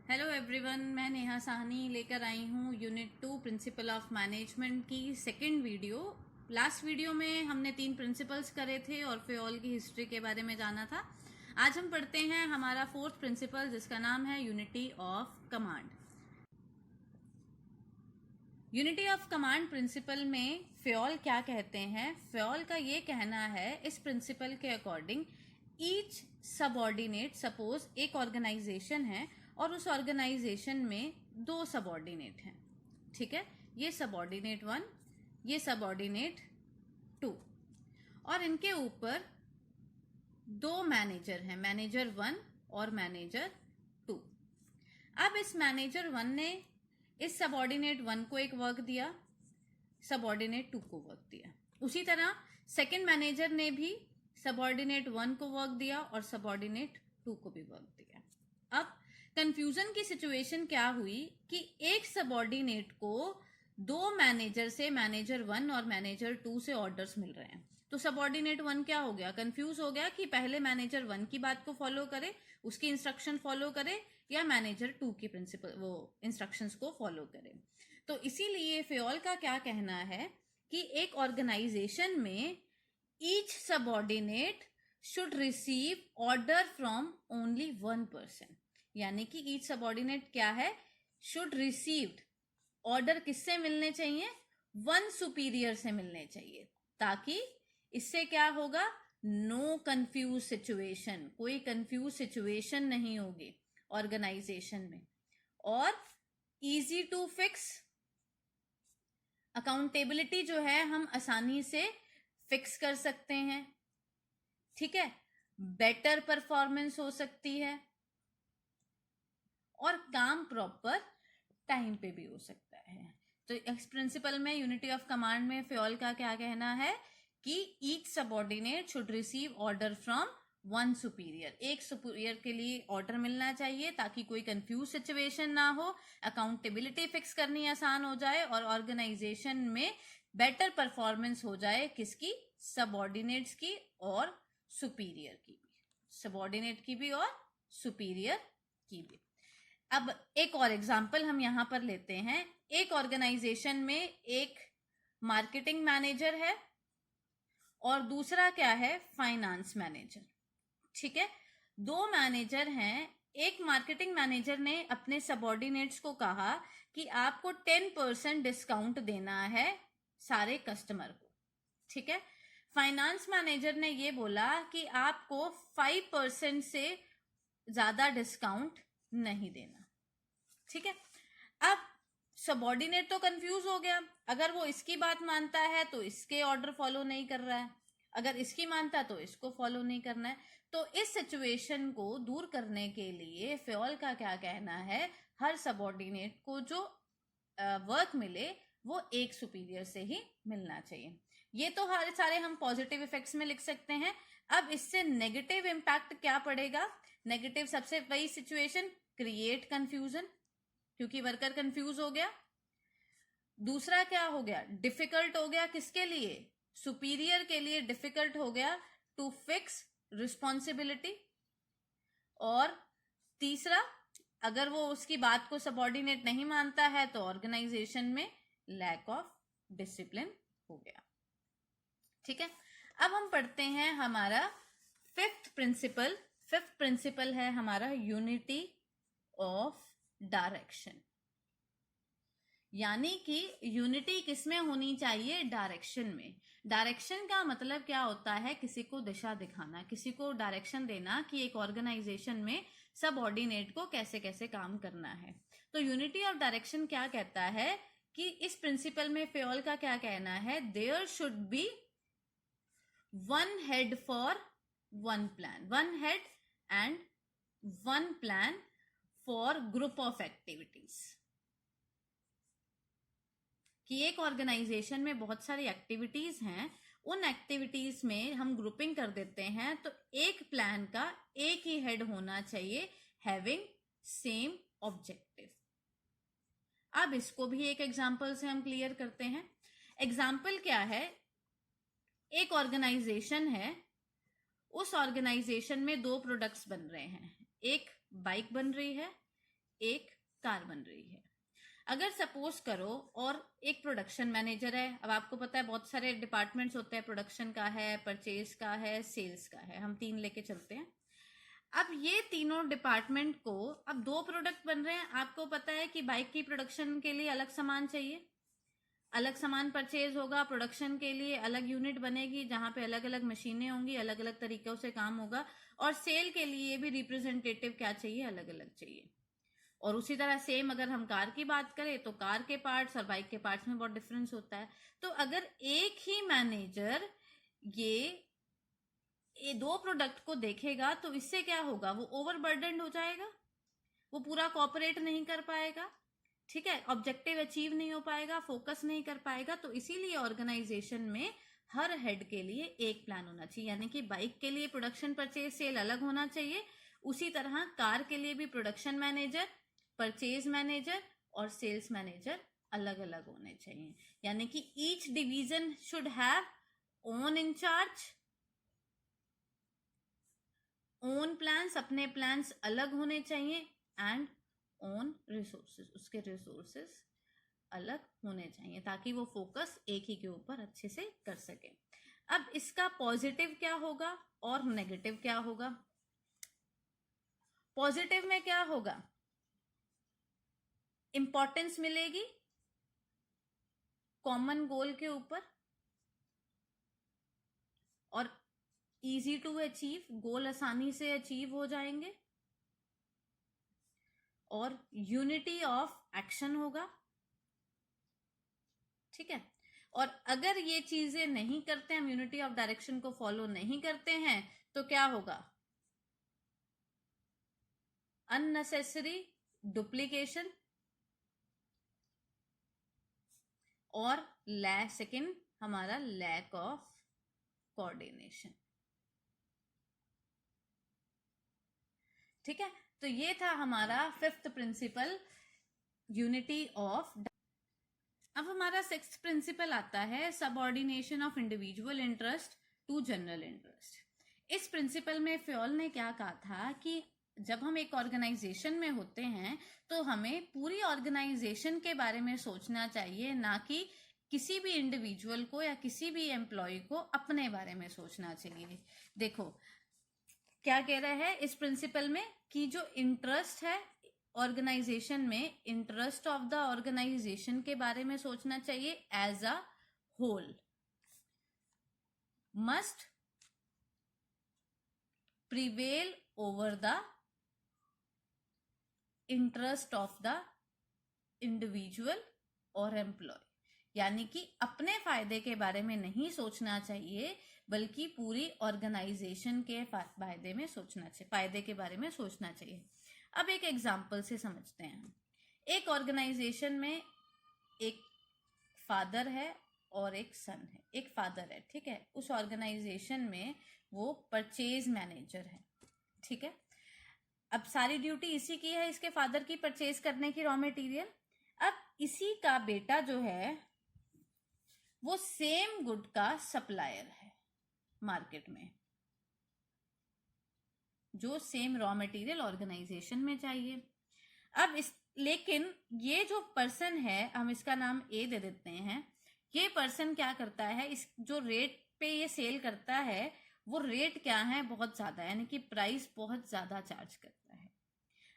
Hello everyone, मैं नेहा साहनी लेकर आई हूँ यूनिट 2 प्रिंसिपल ऑफ मैनेजमेंट की सेकंड वीडियो। लास्ट वीडियो में हमने 3 प्रिंसिपल्स करे थे और फेओल की हिस्ट्री के बारे में जाना था। आज हम पढ़ते हैं हमारा 4th प्रिंसिपल, जिसका नाम है unity of command. Unity of command principle में फेओल क्या कहते हैं? फेओल का ये कहना है इस प्रिंसिपल के अकॉर्डिंग, ईच सबऑर्डिनेट, सपोज एक ऑर्गेनाइजेशन है और उस ऑर्गेनाइजेशन में 2 सबऑर्डिनेट हैं, ठीक है, ये सबऑर्डिनेट 1, ये सबऑर्डिनेट 2, और इनके ऊपर 2 मैनेजर हैं, मैनेजर 1 और मैनेजर 2। अब इस मैनेजर 1 ने इस सबऑर्डिनेट 1 को एक वर्क दिया, सबऑर्डिनेट 2 को वर्क दिया। उसी तरह सेकंड मैनेजर ने भी सबऑर्डिनेट 1 को वर्क दिया और सबऑर्डिनेट 2 को भी वर्क दिया। अब कंफ्यूजन की सिचुएशन क्या हुई कि एक सबऑर्डिनेट को 2 मैनेजर से, मैनेजर 1 और मैनेजर 2 से ऑर्डर्स मिल रहे हैं। तो सबऑर्डिनेट 1 क्या हो गया? कंफ्यूज हो गया कि पहले मैनेजर 1 की बात को फॉलो करे, उसकी इंस्ट्रक्शन फॉलो करे, या मैनेजर 2 की प्रिंसिपल वो इंस्ट्रक्शंस को फॉलो करे। तो इसीलिए फेओल का क्या कहना है कि एक ऑर्गेनाइजेशन में each subordinate should receive order from only 1 person, यानी कि ईच सबऑर्डिनेट क्या है? शुड रिसीव्ड ऑर्डर किससे मिलने चाहिए? 1 सुपीरियर से मिलने चाहिए, ताकि इससे क्या होगा? नो कंफ्यूज सिचुएशन, कोई कंफ्यूज सिचुएशन नहीं होगी ऑर्गेनाइजेशन में, और इजी टू फिक्स, अकाउंटेबिलिटी जो है हम आसानी से फिक्स कर सकते हैं, ठीक है, बेटर परफॉर्मेंस हो सकती है, और काम प्रॉपर टाइम पे भी हो सकता है। तो इस प्रिंसिपल में, यूनिटी ऑफ कमांड में फेओल का क्या कहना है कि each subordinate should receive order from 1 superior, एक सुपीरियर के लिए ऑर्डर मिलना चाहिए ताकि कोई कंफ्यूज सिचुएशन ना हो, अकाउंटेबिलिटी फिक्स करनी आसान हो जाए, और ऑर्गेनाइजेशन में बेटर परफॉर्मेंस हो जाए, किसकी? सबऑर्डिनेट्स की और सुपीरियर की भी, सबऑर्डिनेट की भी और सुपीरियर की भी। अब एक और एग्जाम्पल हम यहां पर लेते हैं। एक ऑर्गेनाइजेशन में एक मार्केटिंग मैनेजर है और दूसरा क्या है? फाइनेंस मैनेजर, ठीक है, 2 मैनेजर हैं। एक मार्केटिंग मैनेजर ने अपने सबऑर्डिनेट्स को कहा कि आपको 10% डिस्काउंट देना है सारे कस्टमर को, ठीक है। फाइनेंस मैनेजर ने ये बोला कि आपको 5% से ज्यादा डिस्काउंट नहीं देना, ठीक है। अब सबऑर्डिनेट तो कंफ्यूज हो गया, अगर वो इसकी बात मानता है तो इसके ऑर्डर फॉलो नहीं कर रहा है, अगर इसकी मानता तो इसको फॉलो नहीं करना है। तो इस सिचुएशन को दूर करने के लिए फेओल का क्या कहना है? हर सबऑर्डिनेट को जो वर्क मिले वो एक सुपीरियर से ही मिलना चाहिए। ये तो हर सारे हम पॉजिटिव इफेक्ट्स में लिख सकते हैं। अब इससे नेगेटिव इंपैक्ट क्या पड़ेगा? नेगेटिव सबसे वही सिचुएशन, क्रिएट कंफ्यूजन, क्योंकि वर्कर कंफ्यूज हो गया। दूसरा क्या हो गया? डिफिकल्ट हो गया, किसके लिए? सुपीरियर के लिए डिफिकल्ट हो गया टू फिक्स रिस्पॉन्सिबिलिटी। और तीसरा, अगर वो उसकी बात को सबऑर्डिनेट नहीं मानता है तो ऑर्गेनाइजेशन में लैक ऑफ डिसिप्लिन हो गया, ठीक है। अब हम पढ़ते हैं हमारा 5th प्रिंसिपल। 5th प्रिंसिपल है हमारा यूनिटी ऑफ डायरेक्शन, यानी कि यूनिटी किसमें होनी चाहिए? डायरेक्शन में। डायरेक्शन का मतलब क्या होता है? किसी को दिशा दिखाना, किसी को डायरेक्शन देना कि एक ऑर्गेनाइजेशन में सबऑर्डिनेट को कैसे कैसे काम करना है। तो यूनिटी ऑफ डायरेक्शन क्या कहता है कि इस प्रिंसिपल में फेओल का क्या कहना है? There should be 1 head for 1 plan, 1 head and 1 plan for group of activities. कि एक ऑर्गेनाइजेशन में बहुत सारी एक्टिविटीज हैं, उन एक्टिविटीज में हम ग्रुपिंग कर देते हैं, तो एक प्लान का एक ही हेड होना चाहिए, हैविंग सेम ऑब्जेक्टिव। अब इसको भी एक एग्जाम्पल से हम क्लियर करते हैं। एग्जाम्पल क्या है? एक ऑर्गेनाइजेशन है, उस ऑर्गेनाइजेशन में 2 प्रोडक्ट्स बन रहे हैं, एक बाइक बन रही है, एक कार बन रही है। अगर सपोज करो और एक प्रोडक्शन मैनेजर है, अब आपको पता है बहुत सारे डिपार्टमेंट्स होते हैं, प्रोडक्शन का है, परचेज का है, सेल्स का है, हम 3 लेके चलते हैं। अब ये तीनों डिपार्टमेंट को, अब 2 प्रोडक्ट बन रहे हैं, आपको पता है कि बाइक की प्रोडक्शन के लिए अलग सामान चाहिए, अलग सामान परचेज होगा, प्रोडक्शन के लिए अलग यूनिट बनेगी जहां पे अलग अलग मशीनें होंगी, अलग अलग तरीकों से काम होगा, और सेल के लिए भी रिप्रेजेंटेटिव क्या चाहिए, अलग अलग चाहिए। और उसी तरह सेम अगर हम कार की बात करें तो कार के पार्ट्स और बाइक के पार्ट्स में बहुत डिफरेंस होता है। तो अगर एक ही मैनेजर ये 2 प्रोडक्ट को देखेगा तो इससे क्या होगा, वो ओवरबर्डन हो जाएगा, वो पूरा कॉपरेट नहीं कर पाएगा, ठीक है, ऑब्जेक्टिव अचीव नहीं हो पाएगा, फोकस नहीं कर पाएगा। तो इसीलिए ऑर्गेनाइजेशन में हर हेड के लिए एक प्लान होना चाहिए, यानी कि बाइक के लिए प्रोडक्शन परचेज सेल अलग होना चाहिए, उसी तरह कार के लिए भी प्रोडक्शन मैनेजर, परचेज मैनेजर और सेल्स मैनेजर अलग अलग होने चाहिए। यानी कि each division should have own incharge, own plans, अपने प्लान्स अलग होने चाहिए, एंड ओन रिसोर्सेज, उसके रिसोर्सेज अलग होने चाहिए, ताकि वो फोकस एक ही के ऊपर अच्छे से कर सके। अब इसका पॉजिटिव क्या होगा और नेगेटिव क्या होगा। पॉजिटिव में क्या होगा, इंपॉर्टेंस मिलेगी कॉमन गोल के ऊपर, और इजी टू अचीव, गोल आसानी से अचीव हो जाएंगे, और यूनिटी ऑफ एक्शन होगा, ठीक है। और अगर ये चीजें नहीं करते हैं, हम यूनिटी ऑफ डायरेक्शन को फॉलो नहीं करते हैं, तो क्या होगा, अननेसेसरी डुप्लीकेशन, और सेकंड हमारा लैक ऑफ कोऑर्डिनेशन, ठीक है। तो ये था हमारा 5th प्रिंसिपल, यूनिटी ऑफ। अब हमारा 6th प्रिंसिपल आता है, subordination of individual interest to general interest. इस प्रिंसिपल में फ्योल ने क्या कहा था कि जब हम एक ऑर्गेनाइजेशन में होते हैं तो हमें पूरी ऑर्गेनाइजेशन के बारे में सोचना चाहिए, ना कि किसी भी इंडिविजुअल को या किसी भी एम्प्लॉय को अपने बारे में सोचना चाहिए। देखो क्या कह रहा है इस प्रिंसिपल में, कि जो इंटरेस्ट है ऑर्गेनाइजेशन में, इंटरेस्ट ऑफ द ऑर्गेनाइजेशन के बारे में सोचना चाहिए as a whole, must prevail over the interest of the individual और एम्प्लॉय। यानी कि अपने फायदे के बारे में नहीं सोचना चाहिए, बल्कि पूरी ऑर्गेनाइजेशन के फायदे में सोचना चाहिए, फायदे के बारे में सोचना चाहिए। अब एक एग्जाम्पल से समझते हैं। एक ऑर्गेनाइजेशन में एक फादर है और एक सन है। एक फादर है, ठीक है, उस ऑर्गेनाइजेशन में वो परचेज मैनेजर है, ठीक है। अब सारी ड्यूटी इसी की है, इसके फादर की, परचेज करने की रॉ मटेरियल। अब इसी का बेटा जो है वो सेम गुड का सप्लायर है मार्केट में, जो सेम रॉ मटेरियल ऑर्गेनाइजेशन में चाहिए। अब लेकिन ये जो पर्सन है, हम इसका नाम ए दे देते हैं, ये पर्सन क्या करता है, इस जो रेट पे ये सेल करता है वो रेट क्या है, बहुत ज्यादा, यानी कि प्राइस बहुत ज्यादा चार्ज करता है।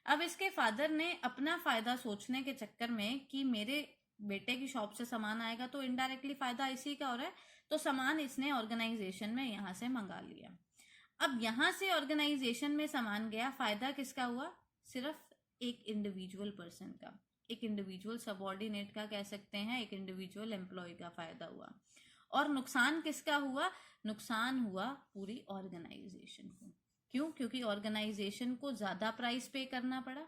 अब इसके फादर ने अपना फायदा सोचने के चक्कर में कि मेरे बेटे की शॉप से सामान आएगा तो इनडायरेक्टली फायदा इसी का हो रहा है, तो सामान इसने ऑर्गेनाइजेशन में यहां से मंगा लिया। अब यहां से ऑर्गेनाइजेशन में सामान गया, फायदा किसका हुआ, सिर्फ एक इंडिविजुअल पर्सन का, एक इंडिविजुअल सबऑर्डिनेट का कह सकते हैं, एक इंडिविजुअल एम्प्लॉय का फायदा हुआ। और नुकसान किसका हुआ, नुकसान हुआ पूरी ऑर्गेनाइजेशन को। क्यों, क्योंकि ऑर्गेनाइजेशन को ज्यादा प्राइस पे करना पड़ा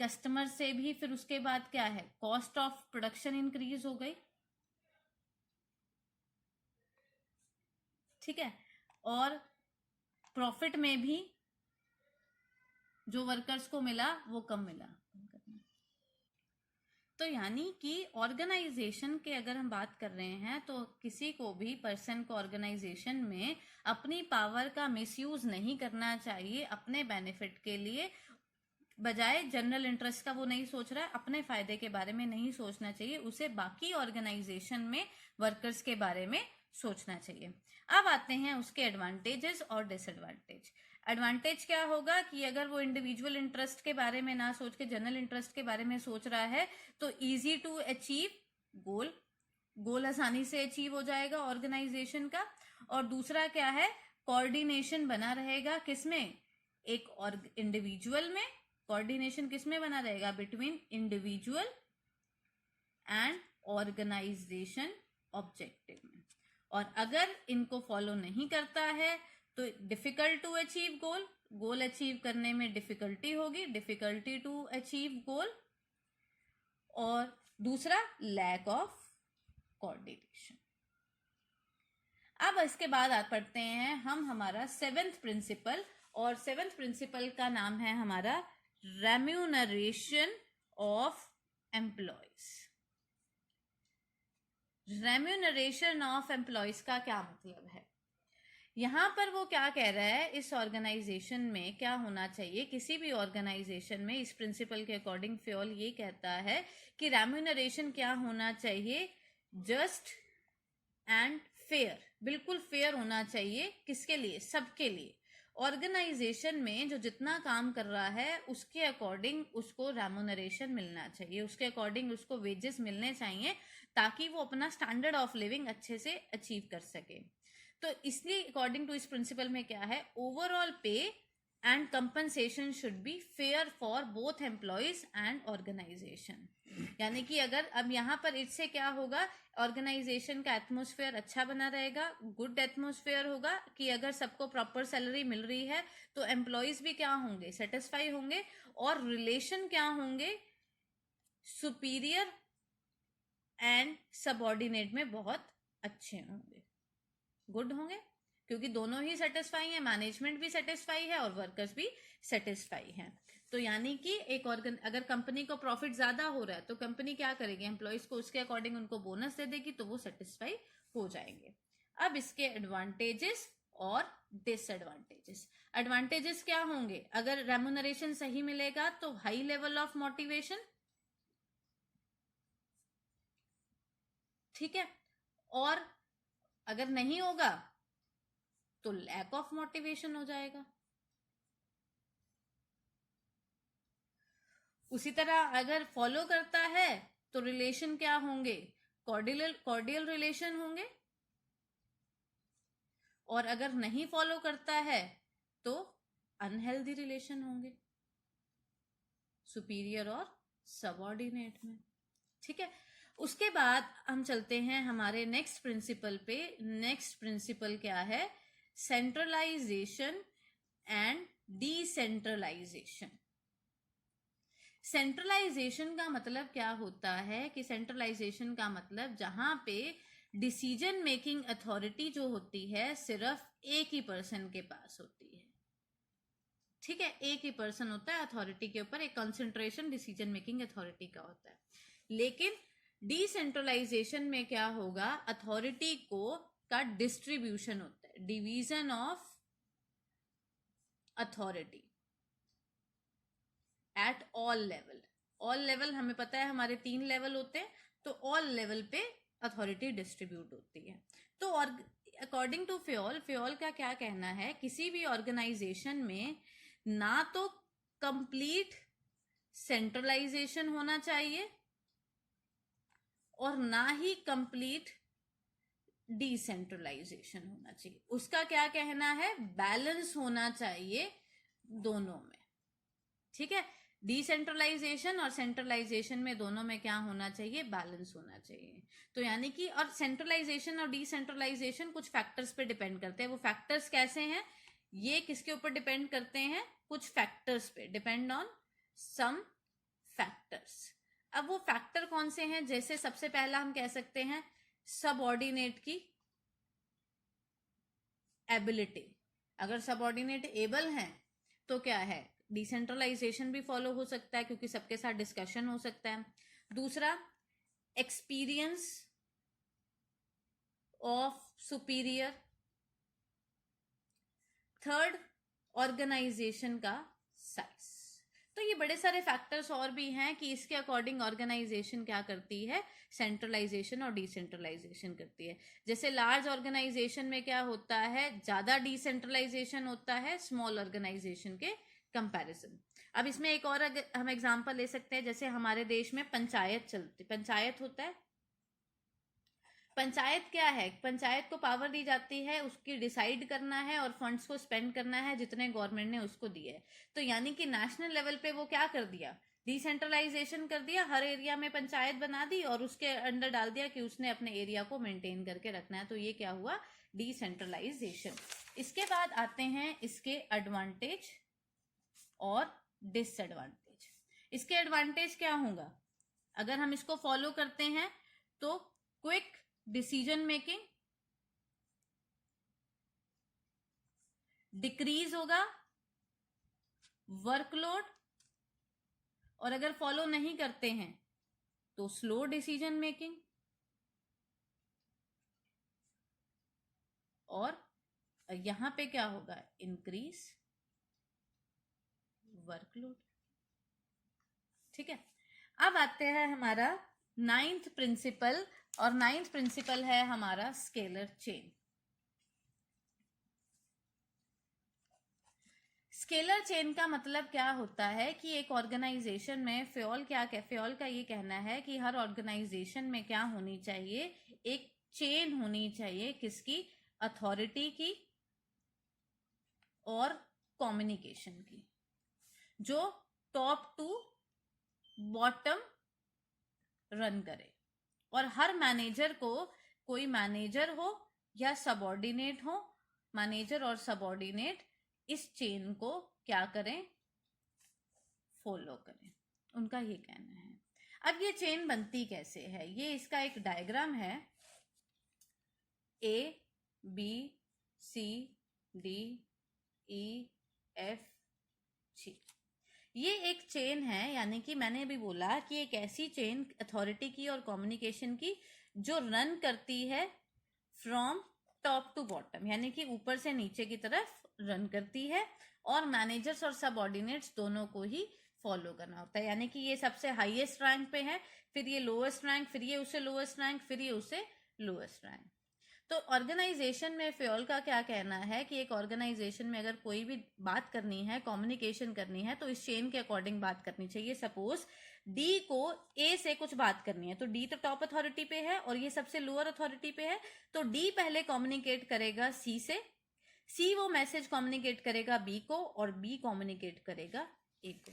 कस्टमर से भी, फिर उसके बाद क्या है, कॉस्ट ऑफ प्रोडक्शन इंक्रीज हो गई, ठीक है, और प्रॉफिट में भी जो वर्कर्स को मिला वो कम मिला। तो यानी कि ऑर्गेनाइजेशन के अगर हम बात कर रहे हैं तो किसी को भी पर्सन को ऑर्गेनाइजेशन में अपनी पावर का मिसयूज नहीं करना चाहिए अपने बेनिफिट के लिए, बजाय जनरल इंटरेस्ट का वो नहीं सोच रहा है, अपने फायदे के बारे में नहीं सोचना चाहिए, उसे बाकी ऑर्गेनाइजेशन में वर्कर्स के बारे में सोचना चाहिए। अब आते हैं उसके एडवांटेजेस और डिसएडवांटेज। एडवांटेज क्या होगा कि अगर वो इंडिविजुअल इंटरेस्ट के बारे में ना सोच के जनरल इंटरेस्ट के बारे में सोच रहा है तो इजी टू अचीव गोल आसानी से अचीव हो जाएगा ऑर्गेनाइजेशन का। और दूसरा क्या है, कोऑर्डिनेशन बना रहेगा किसमें, एक और इंडिविजुअल में। कोऑर्डिनेशन किसमें बना रहेगा, between individual and organisation objective में। और अगर इनको फॉलो नहीं करता है तो difficult to achieve goal achieve करने में डिफिकल्टी होगी, डिफिकल्टी टू अचीव गोल। और दूसरा लैक ऑफ कोऑर्डिनेशन। अब इसके बाद पढ़ते हैं हम हमारा 7th प्रिंसिपल, और 7th प्रिंसिपल का नाम है हमारा remuneration of employees. Remuneration of employees का क्या मतलब है, यहां पर वो क्या कह रहा है, इस ऑर्गेनाइजेशन में क्या होना चाहिए, किसी भी ऑर्गेनाइजेशन में इस प्रिंसिपल के अकॉर्डिंग फ्योल ये कहता है कि रेम्यूनरेशन क्या होना चाहिए, जस्ट एंड फेयर, बिल्कुल फेयर होना चाहिए। किसके लिए, सबके लिए। ऑर्गेनाइजेशन में जो जितना काम कर रहा है उसके अकॉर्डिंग उसको रेम्यूनरेशन मिलना चाहिए, उसके अकॉर्डिंग उसको वेजेस मिलने चाहिए, ताकि वो अपना स्टैंडर्ड ऑफ लिविंग अच्छे से अचीव कर सके। तो इसलिए अकॉर्डिंग टू इस प्रिंसिपल में क्या है, overall pay and compensation should be fair for both employees and organisation. यानी कि अगर अब यहाँ पर इससे क्या होगा, ऑर्गेनाइजेशन का एटमॉस्फेयर अच्छा बना रहेगा, गुड एटमॉस्फेयर होगा कि अगर सबको प्रॉपर सैलरी मिल रही है तो एम्प्लॉयज भी क्या होंगे, सेटिस्फाई होंगे, और रिलेशन क्या होंगे, सुपीरियर एंड सबऑर्डिनेट में बहुत अच्छे होंगे, गुड होंगे, क्योंकि दोनों ही सेटिस्फाई है, मैनेजमेंट भी सेटिस्फाई है और वर्कर्स भी सेटिस्फाई है। तो यानी कि एक अगर कंपनी को प्रॉफिट ज्यादा हो रहा है तो कंपनी क्या करेगी, एम्प्लॉयज को उसके अकॉर्डिंग उनको बोनस दे देगी, तो वो सेटिस्फाई हो जाएंगे। अब इसके एडवांटेजेस और डिसएडवांटेजेस। एडवांटेजेस क्या होंगे, अगर रेम्यूनरेशन सही मिलेगा तो हाई लेवल ऑफ मोटिवेशन, ठीक है, और अगर नहीं होगा तो लैक ऑफ मोटिवेशन हो जाएगा। उसी तरह अगर फॉलो करता है तो रिलेशन क्या होंगे, कॉर्डियल रिलेशन होंगे, और अगर नहीं फॉलो करता है तो अनहेल्दी रिलेशन होंगे, सुपीरियर और सबऑर्डिनेट में, ठीक है। उसके बाद हम चलते हैं हमारे नेक्स्ट प्रिंसिपल पे। नेक्स्ट प्रिंसिपल क्या है, सेंट्रलाइजेशन एंड डिसेंट्रलाइजेशन। सेंट्रलाइजेशन का मतलब क्या होता है कि सेंट्रलाइजेशन का मतलब जहां पे डिसीजन मेकिंग अथॉरिटी जो होती है सिर्फ एक ही पर्सन के पास होती है, ठीक है, एक ही पर्सन होता है अथॉरिटी के ऊपर, एक कंसंट्रेशन डिसीजन मेकिंग अथॉरिटी का होता है। लेकिन डिसेंट्रलाइजेशन में क्या होगा, अथॉरिटी का डिस्ट्रीब्यूशन होता है, division of authority at all level. All level हमें पता है हमारे 3 लेवल होते हैं, तो ऑल लेवल पे अथॉरिटी डिस्ट्रीब्यूट होती है। तो अकॉर्डिंग टू फ्योल का क्या कहना है, किसी भी ऑर्गेनाइजेशन में ना तो कंप्लीट सेंट्रलाइजेशन होना चाहिए और ना ही कंप्लीट डिसेंट्रलाइजेशन होना चाहिए। उसका क्या कहना है, बैलेंस होना चाहिए दोनों में, ठीक है। डिसेंट्रलाइजेशन और सेंट्रलाइजेशन में दोनों में क्या होना चाहिए, बैलेंस होना चाहिए। तो यानी कि और सेंट्रलाइजेशन और डिसेंट्रलाइजेशन कुछ फैक्टर्स पे डिपेंड करते हैं। वो फैक्टर्स कैसे हैं, ये किसके ऊपर डिपेंड करते हैं, कुछ फैक्टर्स पे, डिपेंड ऑन सम फैक्टर्स। अब वो फैक्टर कौन से हैं, जैसे सबसे पहला हम कह सकते हैं सबऑर्डिनेट की एबिलिटी। अगर सबऑर्डिनेट एबल हैं तो क्या है, डिसेंट्रलाइजेशन भी फॉलो हो सकता है क्योंकि सबके साथ डिस्कशन हो सकता है। दूसरा, experience of superior. Third, organisation का साइज। तो ये बड़े सारे फैक्टर्स और भी हैं कि इसके अकॉर्डिंग ऑर्गेनाइजेशन क्या करती है, सेंट्रलाइजेशन और डिसेंट्रलाइजेशन करती है। जैसे लार्ज ऑर्गेनाइजेशन में क्या होता है, ज्यादा डिसेंट्रलाइजेशन होता है स्मॉल ऑर्गेनाइजेशन के कंपैरिजन। अब इसमें एक और हम एग्जांपल ले सकते हैं, जैसे हमारे देश में पंचायत चलती, पंचायत होता है। पंचायत क्या है, पंचायत को पावर दी जाती है, उसकी डिसाइड करना है और फंड्स को स्पेंड करना है जितने गवर्नमेंट ने उसको दिए है। तो यानी कि नेशनल लेवल पे वो क्या कर दिया, डिसेंट्रलाइजेशन कर दिया, हर एरिया में पंचायत बना दी और उसके अंडर डाल दिया कि उसने अपने एरिया को मेंटेन करके रखना है। तो ये क्या हुआ, डिसेंट्रलाइजेशन। इसके बाद आते हैं इसके एडवांटेज और डिसएडवांटेज। इसके एडवांटेज क्या होगा, अगर हम इसको फॉलो करते हैं तो क्विक डिसीजन मेकिंग, डिक्रीज होगा वर्कलोड, और अगर फॉलो नहीं करते हैं तो स्लो डिसीजन मेकिंग, और यहां पे क्या होगा, इंक्रीज वर्कलोड। ठीक है, अब आते हैं हमारा 9th प्रिंसिपल, और 9th प्रिंसिपल है हमारा स्केलर चेन। स्केलर चेन का मतलब क्या होता है कि एक ऑर्गेनाइजेशन में फ्योल का ये कहना है कि हर ऑर्गेनाइजेशन में क्या होनी चाहिए, एक चेन होनी चाहिए, किसकी, अथॉरिटी की और कम्युनिकेशन की, जो टॉप टू बॉटम रन करे। और हर मैनेजर को, कोई मैनेजर हो या सबऑर्डिनेट हो, मैनेजर और सबऑर्डिनेट इस चेन को क्या करें, फॉलो करें, उनका ये कहना है। अब ये चेन बनती कैसे है, ये इसका एक डायग्राम है, A B C D E F G। ये एक चेन है, यानी कि मैंने भी बोला कि एक ऐसी चेन अथॉरिटी की और कम्युनिकेशन की जो रन करती है फ्रॉम टॉप टू बॉटम, यानी कि ऊपर से नीचे की तरफ रन करती है, और मैनेजर्स और सबऑर्डिनेट्स दोनों को ही फॉलो करना होता है। यानी कि ये सबसे हाईएस्ट रैंक पे है, फिर ये लोएस्ट रैंक, फिर ये उससे लोएस्ट रैंक, फिर ये उससे लोएस्ट रैंक। तो ऑर्गेनाइजेशन में फ्योल का क्या कहना है कि एक ऑर्गेनाइजेशन में अगर कोई भी बात करनी है, कम्युनिकेशन करनी है, तो इस चेन के अकॉर्डिंग बात करनी चाहिए। सपोज डी को ए से कुछ बात करनी है, तो डी तो टॉप अथॉरिटी पे है और ये सबसे लोअर अथॉरिटी पे है, तो डी पहले कम्युनिकेट करेगा सी से, सी वो मैसेज कम्युनिकेट करेगा बी को, और बी कम्युनिकेट करेगा ए को।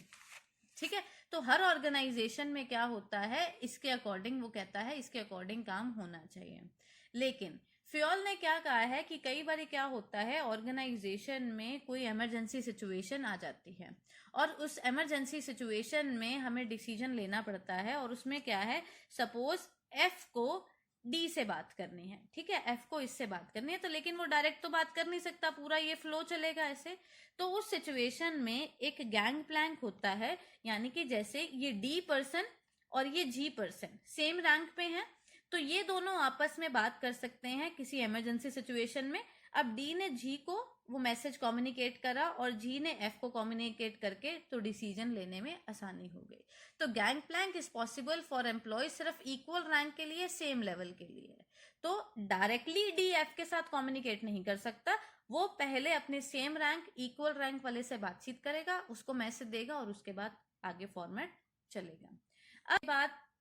ठीक है, तो हर ऑर्गेनाइजेशन में क्या होता है, इसके अकॉर्डिंग वो कहता है, इसके अकॉर्डिंग काम होना चाहिए। लेकिन फ्योल ने क्या कहा है कि कई बार क्या होता है, ऑर्गेनाइजेशन में कोई इमरजेंसी सिचुएशन आ जाती है, और उस इमरजेंसी सिचुएशन में हमें डिसीजन लेना पड़ता है, और उसमें क्या है, सपोज एफ को डी से बात करनी है, ठीक है, एफ को इससे बात करनी है, तो लेकिन वो डायरेक्ट तो बात कर नहीं सकता, पूरा ये फ्लो चलेगा ऐसे। तो उस सिचुएशन में एक गैंग प्लैंक होता है, यानी कि जैसे ये डी पर्सन और ये जी पर्सन सेम रैंक पे हैं, तो ये दोनों आपस में बात कर सकते हैं किसी इमरजेंसी सिचुएशन में। अब डी ने जी को वो मैसेज कम्युनिकेट करा और जी ने एफ को कम्युनिकेट करके, तो डिसीजन लेने में आसानी हो गई। तो gang plank is possible for employ सिर्फ इक्वल रैंक के लिए, सेम लेवल के लिए। तो डायरेक्टली डी एफ के साथ कम्युनिकेट नहीं कर सकता, वो पहले अपने सेम रैंक, इक्वल रैंक वाले से बातचीत करेगा, उसको मैसेज देगा और उसके बाद आगे फॉर्मेट चलेगा।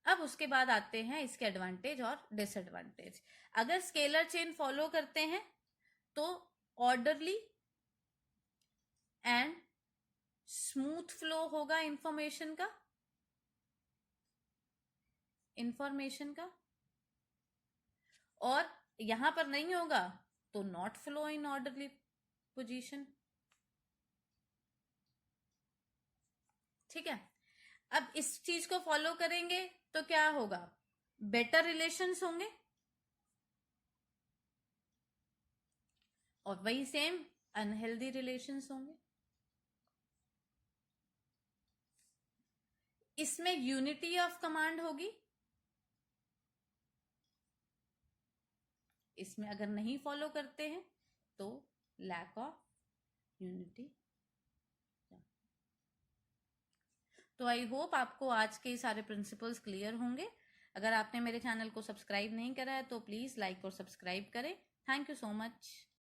अब उसके बाद आते हैं इसके एडवांटेज और डिसएडवांटेज। अगर स्केलर चेन फॉलो करते हैं तो ऑर्डरली एंड स्मूथ फ्लो होगा इंफॉर्मेशन का, और यहां पर नहीं होगा तो not flow in orderly position. ठीक है, अब इस चीज को फॉलो करेंगे तो क्या होगा, बेटर रिलेशंस होंगे, और वही सेम अनहेल्दी रिलेशंस होंगे। इसमें यूनिटी ऑफ कमांड होगी, इसमें अगर नहीं फॉलो करते हैं तो लैक ऑफ यूनिटी। तो आई होप आपको आज के सारे प्रिंसिपल्स क्लियर होंगे। अगर आपने मेरे चैनल को सब्सक्राइब नहीं करा है तो प्लीज़ लाइक और सब्सक्राइब करें। Thank you so much.